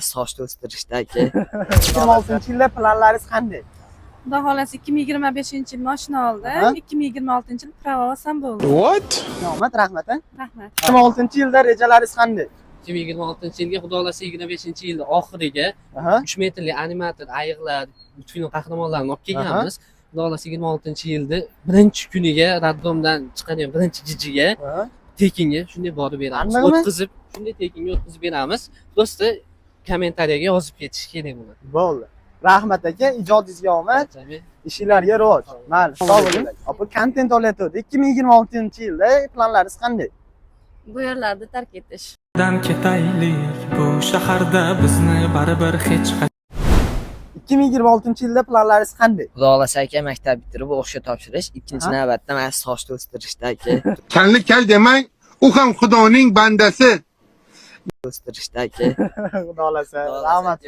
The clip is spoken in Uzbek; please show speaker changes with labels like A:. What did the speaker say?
A: Sochni o'stirishda aka.
B: 2026-yilda planlaringiz qanday?
C: Xudo xohlasa 2025-yil mashina oldi. 2026-yil prava olsam bo'ldi.
D: What?
B: Omad, rahmat.
C: Rahmat.
B: 2026-yilda rejalaringiz qanday?
E: 2026-yilga xudo xohlasa 25-yilda oxiriga
B: Aha.
E: 3 metrli animator ayiqlar, multfilm qahramonlarini olib kelganmiz. Xudo xohlasa 26-yilda birinchi kuniga raddomdan chiqadigan birinchi jijiga tekinga shunday borib beramiz.
B: Aniqmi?
E: O'tkazib, shunday tekinga o'tkazib beramiz. Do'sti kommentariyaga yozib ketish kerak buni.
B: Bo'ldi. Rahmat aka, ijodingizga omad, ishinglarga rivoj. Mayli, sog' bo'ling. Opa, kontent olayotgandik. 2026-yilda planlaringiz qanday?
C: Bu yerlarni tark etish.
F: Dan ketaylik bu shaharda bizni baribir hech
B: 2026-yilda planlaringiz qanday?
A: Xudo xohlasa aka maktab bitirib o'qishga topshirish, ikkinchi navbatda mana sochni o'stirishda aka.
D: Kalni kal demang, u ham Xudoning bandasi.
A: O'stirishda aka.
B: Xudo xolasa. Rahmat.